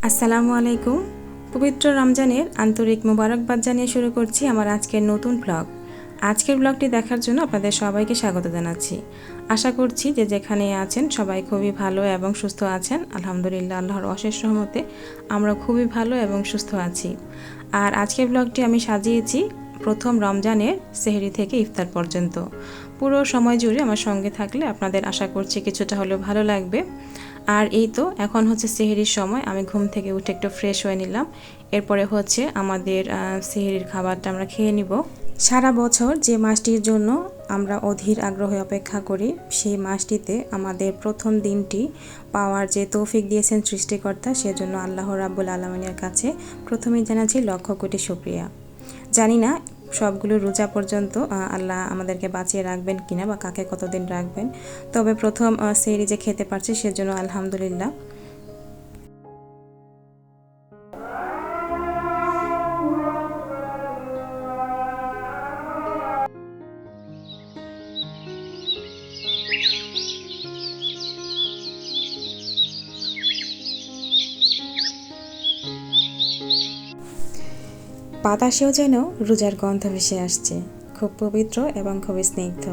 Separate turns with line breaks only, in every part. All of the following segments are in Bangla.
আসসালামু আলাইকুম। পবিত্র রমজানের আন্তরিক মোবারকবাদ জানিয়ে শুরু করছি আমার আজকের নতুন ব্লগ। আজকের ব্লগটি দেখার জন্য আপনাদের সবাইকে স্বাগত জানাচ্ছি। আশা করছি যে যেখানে আছেন সবাই খুবই ভালো এবং সুস্থ আছেন। আলহামদুলিল্লাহ, আল্লাহর অশেষ রহমতে আমরা খুবই ভালো এবং সুস্থ আছি। আর আজকের ব্লগটি আমি সাজিয়েছি প্রথম রমজানের সেহরি থেকে ইফতার পর্যন্ত। পুরো সময় জুড়ে আমার সঙ্গে থাকলে আপনাদের আশা করছি কিছুটা হলেও ভালো লাগবে। আর এই তো এখন হচ্ছে সেহরির সময়, আমি ঘুম থেকে উঠে একটু ফ্রেশ হয়ে নিলাম। এরপরে হচ্ছে আমাদের সেহরির খাবারটা আমরা খেয়ে নিব। সারা বছর যে মাসটির জন্য আমরা অধীর আগ্রহে অপেক্ষা করি, সেই মাসটিতে আমাদের প্রথম দিনটি পাওয়ার যে তৌফিক দিয়েছেন সৃষ্টিকর্তা, সেজন্য আল্লাহ রাব্বুল আলামিনের কাছে প্রথমেই জানাচ্ছি লক্ষ কোটি শুকরিয়া। জানি না সবগুলো রোজা পর্যন্ত আল্লাহ আমাদেরকে বাঁচিয়ে রাখবেন কিনা বা কাকে কতদিন রাখবেন, তবে প্রথম সেহরি যে খেতে পারছি সেজন্য আলহামদুলিল্লাহ। বাতাসেও যেন রোজার গন্ধ ভেসে আসছে, খুব পবিত্র এবং খুব স্নিগ্ধ।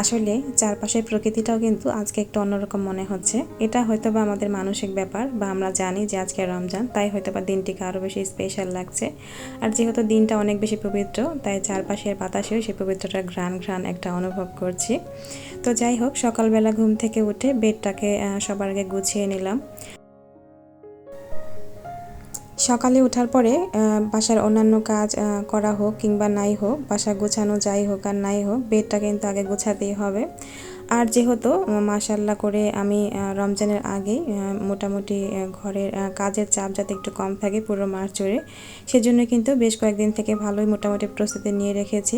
আসলে চারপাশের প্রকৃতিটাও কিন্তু আজকে একটু অন্যরকম মনে হচ্ছে। এটা হয়তো বা আমাদের মানসিক ব্যাপার, বা আমরা জানি যে আজকে রমজান, তাই হয়তো বা দিনটিকে আরও বেশি স্পেশাল লাগছে। আর যেহেতু দিনটা অনেক বেশি পবিত্র, তাই চারপাশের বাতাসেও সেই পবিত্রতার ঘ্রাণ ঘ্রাণ একটা অনুভব করছি। তো যাই হোক, সকালবেলা ঘুম থেকে উঠে বেডটাকে সবার আগে গুছিয়ে নিলাম। সকালে ওঠার পরে বাসার অন্যান্য কাজ করা হোক কিংবা নাই হোক, বাসা গোছানো যাই হোক আর নাই হোক, বেডটা কিন্তু আগে গোছাতেই হবে। আর যেহেতু মাশাআল্লাহ করে আমি রমজানের আগেই মোটামুটি ঘরের কাজের চাপ যাতে একটু কম থাকে পুরো মাস জুড়ে, সেজন্য কিন্তু বেশ কয়েকদিন থেকে ভালোই মোটামুটি প্রস্তুতি নিয়ে রেখেছি।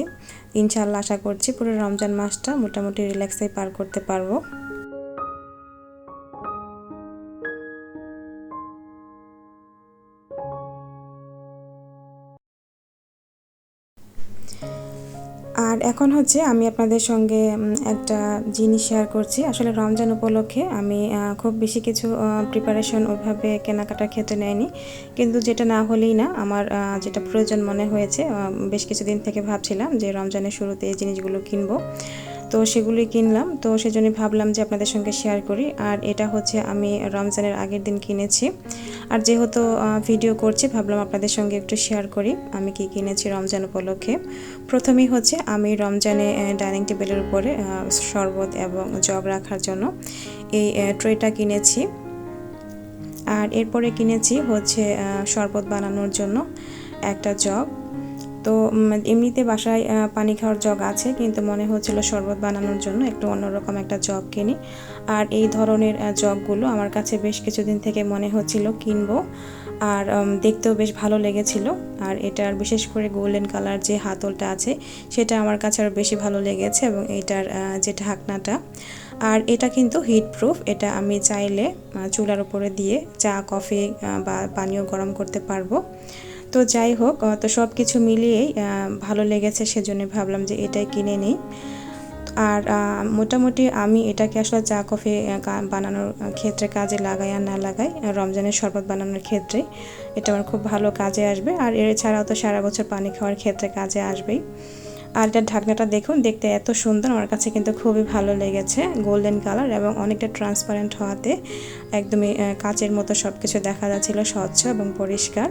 ইনশাআল্লাহ আশা করছি পুরো রমজান মাসটা মোটামুটি রিল্যাক্সেই পার করতে পারবো। আর এখন হচ্ছে আমি আপনাদের সঙ্গে একটা জিনিস শেয়ার করছি। আসলে রমজান উপলক্ষে আমি খুব বেশি কিছু প্রিপারেশন ওইভাবে কেনাকাটার ক্ষেত্রে নেয়নি, কিন্তু যেটা না হলেই না, আমার যেটা প্রয়োজন মনে হয়েছে, বেশ কিছুদিন থেকে ভাবছিলাম যে রমজানের শুরুতে এই জিনিসগুলো কিনবো, তো সেগুলোই কিনলাম। তো সেজন্যই ভাবলাম যে আপনাদের সঙ্গে শেয়ার করি। আর এটা হচ্ছে আমি রমজানের আগের দিন কিনেছি, আর যেহেতু ভিডিও করছি ভাবলাম আপনাদের সঙ্গে একটু শেয়ার করি আমি কি কিনেছি রমজান উপলক্ষে। প্রথমেই হচ্ছে আমি রমজানে ডাইনিং টেবিলের উপরে শরবত এবং জগ রাখার জন্য এই ট্রেটা কিনেছি। আর এরপরে কিনেছি হচ্ছে শরবত বানানোর জন্য একটা জগ। তো এমনিতে বাসায় পানি খাওয়ার জগ আছে, কিন্তু মনে হচ্ছিল শরবত বানানোর জন্য একটু অন্যরকম একটা জগ কিনি। আর এই ধরনের জগগুলো আমার কাছে বেশ কিছুদিন থেকে মনে হচ্ছিল কিনবো, আর দেখতেও বেশ ভালো লেগেছিল। আর এটার বিশেষ করে গোল্ডেন কালার যে হাতলটা আছে সেটা আমার কাছে আরও বেশি ভালো লেগেছে, এবং এইটার যে ঢাকনাটা, আর এটা কিন্তু হিট প্রুফ। এটা আমি চাইলে চুলার উপরে দিয়ে চা কফি বা পানীয় গরম করতে পারবো। তো যাই হোক, তো সব কিছু মিলিয়েই ভালো লেগেছে, সেজন্য ভাবলাম যে এটাই কিনে নিই। আর মোটামুটি আমি এটাকে আসলে চা কফি বানানোর ক্ষেত্রে কাজে লাগাই আর না লাগাই, রমজানের শরবত বানানোর ক্ষেত্রে এটা আমার খুব ভালো কাজে আসবে। আর এছাড়াও তো সারা বছর পানি খাওয়ার ক্ষেত্রে কাজে আসবেই। আর এটার ঢাকনাটা দেখুন, দেখতে এত সুন্দর, আমার কাছে কিন্তু খুবই ভালো লেগেছে। গোল্ডেন কালার এবং অনেকটা ট্রান্সপারেন্ট হওয়াতে একদমই কাচের মতো সব কিছু দেখা যাচ্ছিল, স্বচ্ছ এবং পরিষ্কার।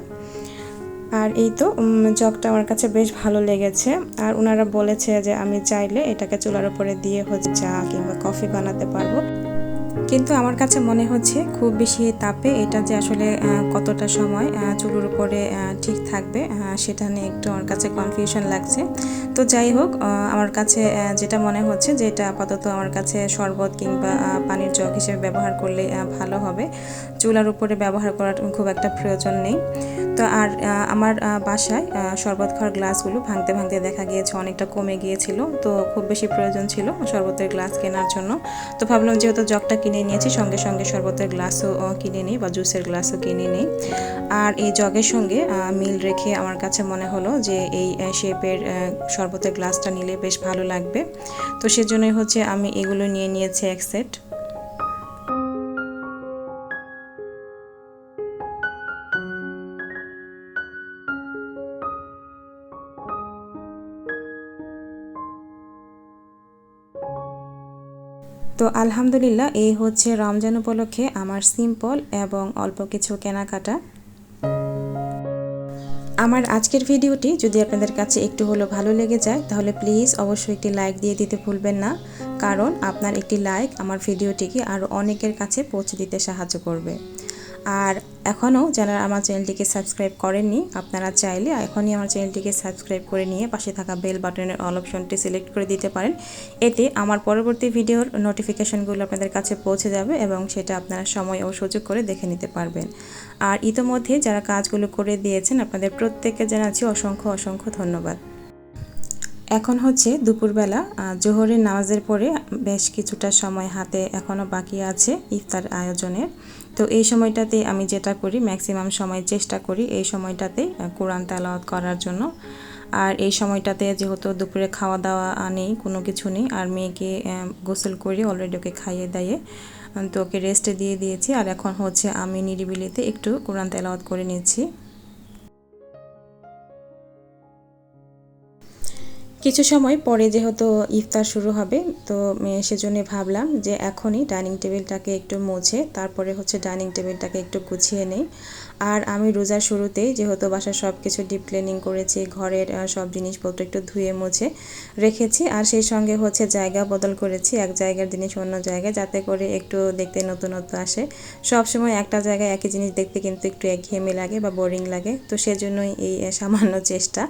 আর এই তো জগটা আমার কাছে বেশ ভালো লেগেছে। আর ওনারা বলেছে যে আমি চাইলে এটাকে চুলার উপরে দিয়ে হচ্ছে চা কিংবা কফি বানাতে পারবো, কিন্তু আমার কাছে মনে হচ্ছে খুব বেশি তাপে এটা যে আসলে কতটা সময় চুলোর উপরে ঠিক থাকবে, সেটা নিয়ে একটু আমার কাছে কনফিউশন লাগছে। তো যাই হোক, আমার কাছে যেটা মনে হচ্ছে যে এটা আপাতত আমার কাছে শরবত কিংবা পানির জগ হিসেবে ব্যবহার করলে ভালো হবে, চুলার উপরে ব্যবহার করার খুব একটা প্রয়োজন নেই। তো আর আমার বাসায় শরবত খাওয়ার গ্লাসগুলো ভাঙতে ভাঙতে দেখা গিয়েছে অনেকটা কমে গিয়েছিল, তো খুব বেশি প্রয়োজন ছিল শরবতের গ্লাস কেনার জন্য। তো ভাবলাম যেহেতু জগটা কিনে নিয়েছি, সঙ্গে সঙ্গে শরবতের গ্লাসও কিনে নিই বা জুসের গ্লাসও কিনে নিই। আর এই জগের সঙ্গে মিল রেখে আমার কাছে মনে হলো যে এই শেপের শরবতের গ্লাসটা নিলে বেশ ভালো লাগবে। তো সেজন্যই হচ্ছে আমি এগুলো নিয়ে নিয়েছি এক সেট। তো আলহামদুলিল্লাহ, এই হচ্ছে রমজান উপলক্ষে আমার সিম্পল এবং অল্প কিছু কেনাকাটা। আমার আজকের ভিডিওটি যদি আপনাদের কাছে একটু হলেও ভালো লেগে যায় তাহলে প্লিজ অবশ্যই একটি লাইক দিয়ে দিতে ভুলবেন না, কারণ আপনার একটি লাইক আমার ভিডিওটিকে আরও অনেকের কাছে পৌঁছে দিতে সাহায্য করবে। আর এখনও যারা আমার চ্যানেলটিকে সাবস্ক্রাইব করেননি, আপনারা চাইলে এখনই আমার চ্যানেলটিকে সাবস্ক্রাইব করে নিয়ে পাশে থাকা বেল বাটনের অল অপশনটি সিলেক্ট করে দিতে পারেন। এতে আমার পরবর্তী ভিডিওর নোটিফিকেশনগুলো আপনাদের কাছে পৌঁছে যাবে এবং সেটা আপনারা সময় ও সুযোগ করে দেখে নিতে পারবেন। আর ইতোমধ্যে যারা কাজগুলো করে দিয়েছেন আপনাদের প্রত্যেককে জানাচ্ছি অসংখ্য অসংখ্য ধন্যবাদ। এখন হচ্ছে দুপুরবেলা, জোহরের নামাজের পরে বেশ কিছুটা সময় হাতে এখনও বাকি আছে ইফতার আয়োজনের। তো এই সময়টাতে আমি যেটা করি, ম্যাক্সিমাম সময় চেষ্টা করি এই সময়টাতে কোরআন তেলাওয়াত করার জন্য। আর এই সময়টাতে যেহেতু দুপুরে খাওয়া দাওয়া নেই, কোনো কিছু নেই, আর মেয়েকে গোসল করে অলরেডি ওকে খাইয়ে দাইয়ে তো ওকে রেস্টে দিয়ে দিয়েছি। আর এখন হচ্ছে আমি নিরিবিলিতে একটু কোরআন তেলাওয়াত করে নিচ্ছি। কিছু সময় পরে যেহেতু ইফতার শুরু হবে, তো সেজন্য ভাবলাম যে এখনই ডাইনিং টেবিলটাকে একটু মুছে তারপরে হচ্ছে ডাইনিং টেবিলটাকে একটু গুছিয়ে নেই। আর আমি রোজার শুরুতেই যেহেতু বাসার সব কিছু ডিপ ক্লিনিং করেছি, ঘরের সব জিনিসপত্র একটু ধুয়ে মুছে রেখেছি, আর সেই সঙ্গে হচ্ছে জায়গা বদল করেছি, এক জায়গার জিনিস অন্য জায়গায়, যাতে করে একটু দেখতে নতুনত্ব আসে। সব সময় একটা জায়গায় একই জিনিস দেখতে কিন্তু একটু একঘেয়েমি লাগে বা বোরিং লাগে, তো সেজন্যই এই সামান্য চেষ্টা।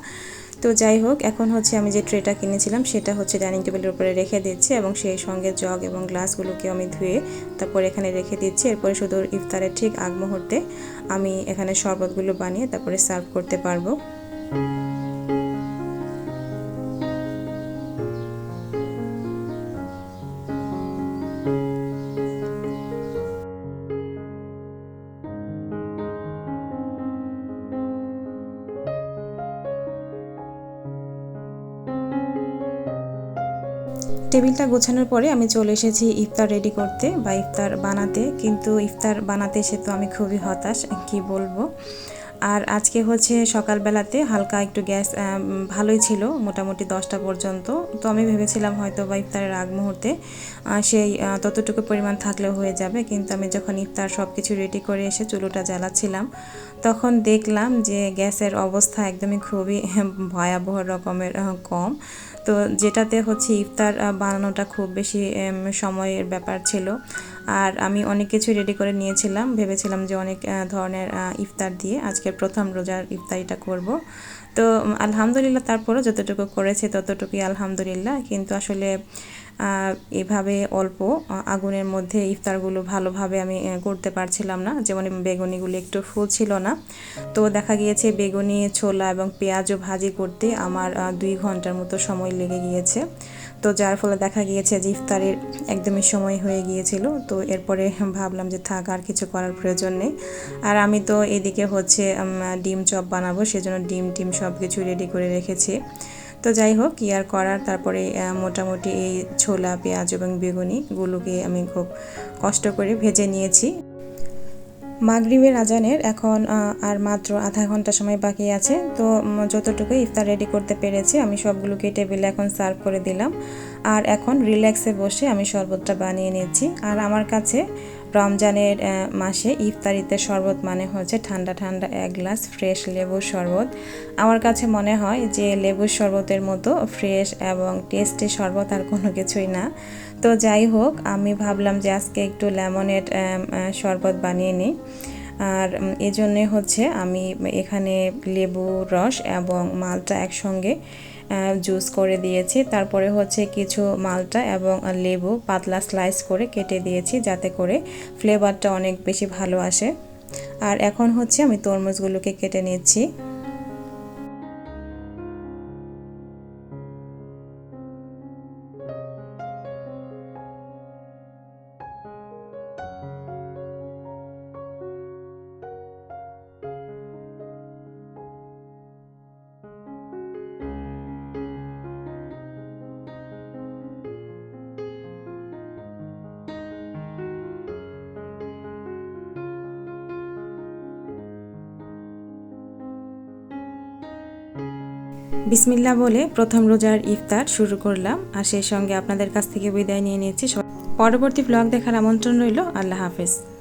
তো যাই হোক, এখন হচ্ছে আমি যে ট্রেটা কিনেছিলাম সেটা হচ্ছে ডাইনিং টেবিলের উপরে রেখে দিচ্ছি এবং সেই সঙ্গে জগ এবং গ্লাসগুলোকে আমি ধুয়ে তারপর এখানে রেখে দিচ্ছি। এরপরে শুধু ইফতারের ঠিক আগ মুহূর্তে আমি এখানে শরবতগুলো বানিয়ে তারপরে সার্ভ করতে পারবো। টেবিলটা গোছানোর পরে আমি চলে এসেছি ইফতার রেডি করতে বা ইফতার বানাতে, কিন্তু ইফতার বানাতে এসে তো আমি খুবই হতাশ, কি বলবো। আর আজকে হচ্ছে সকালবেলাতে হালকা একটু গ্যাস ভালোই ছিল, মোটামুটি 10টা পর্যন্ত। তো আমি ভেবেছিলাম হয়তো বা ইফতারের আগ মুহূর্তে সেই ততটুকু পরিমাণ থাকলেও হয়ে যাবে, কিন্তু আমি যখন ইফতার সব কিছু রেডি করে এসে চুলোটা জ্বালাচ্ছিলাম তখন দেখলাম যে গ্যাসের অবস্থা একদমই খুবই ভয়াবহ রকমের কম। তো যেটাতে হচ্ছে ইফতার বানানোটা খুব বেশি সময়ের ব্যাপার ছিল। আর আমি অনেক কিছু রেডি করে নিয়েছিলাম, ভেবেছিলাম যে অনেক ধরনের ইফতার দিয়ে আজকের প্রথম রোজার ইফতারিটা করব। তো আলহামদুলিল্লাহ, তারপরও যতটুকু করেছে ততটুকুই আলহামদুলিল্লাহ। কিন্তু আসলে এভাবে অল্প আগুনের মধ্যে ইফতারগুলো ভালোভাবে আমি করতে পারছিলাম না, যেমন বেগুনিগুলো একটু ফুল ছিল না। তো দেখা গিয়েছে বেগুনি, ছোলা এবং পেঁয়াজও ভাজি করতে আমার 2 ঘন্টার মতো সময় লেগে গিয়েছে। তো যার ফলে দেখা গিয়েছে যে ইফতারের একদমই সময় হয়ে গিয়েছিল। তো এরপরে ভাবলাম যে থাক, আর কিছু করার প্রয়োজন নেই। আর আমি তো এদিকে হচ্ছে ডিম চপ বানাবো, সেজন্য ডিম সব কিছু রেডি করে রেখেছি। তো যাই হোক, কি আর করার, তারপরে মোটামুটি এই ছোলা, পেঁয়াজ এবং বেগুনিগুলোকে আমি খুব কষ্ট করে ভেজে নিয়েছি। মাগরিবের আজানের এখন আর মাত্র আধা ঘন্টা সময় বাকি আছে। তো যতটুকু ইফতার রেডি করতে পেরেছি আমি সবগুলোকে টেবিলে এখন সার্ভ করে দিলাম। আর এখন রিল্যাক্সে বসে আমি শরবতটা বানিয়ে নিচ্ছি। আর আমার কাছে রমজানের মাসে ইফতারিতে শরবত মানে হচ্ছে ঠান্ডা ঠান্ডা এক গ্লাস ফ্রেশ লেবুর শরবত। আমার কাছে মনে হয় যে লেবুর শরবতের মতো ফ্রেশ এবং টেস্টি শরবত আর কোনো কিছুই না। তো যাই হোক, আমি ভাবলাম যে আজকে একটু লেমনেড শরবত বানিয়ে নিই। আর এজন্যে হচ্ছে আমি এখানে লেবু রস এবং মালটা একসঙ্গে জুস করে দিয়েছি। তারপরে হচ্ছে কিছু মালটা এবং লেবু পাতলা স্লাইস করে কেটে দিয়েছি, যাতে করে ফ্লেভারটা অনেক বেশি ভালো আসে। আর এখন হচ্ছে আমি তরমুজগুলোকে কেটে নিচ্ছি। বিসমিল্লাহ বলে প্রথম রোজার ইফতার শুরু করলাম, আর সেই সঙ্গে আপনাদের কাছ থেকে বিদায় নিয়ে নিয়েছি। পরবর্তী ব্লগ দেখার আমন্ত্রণ রইল। আল্লাহ হাফেজ।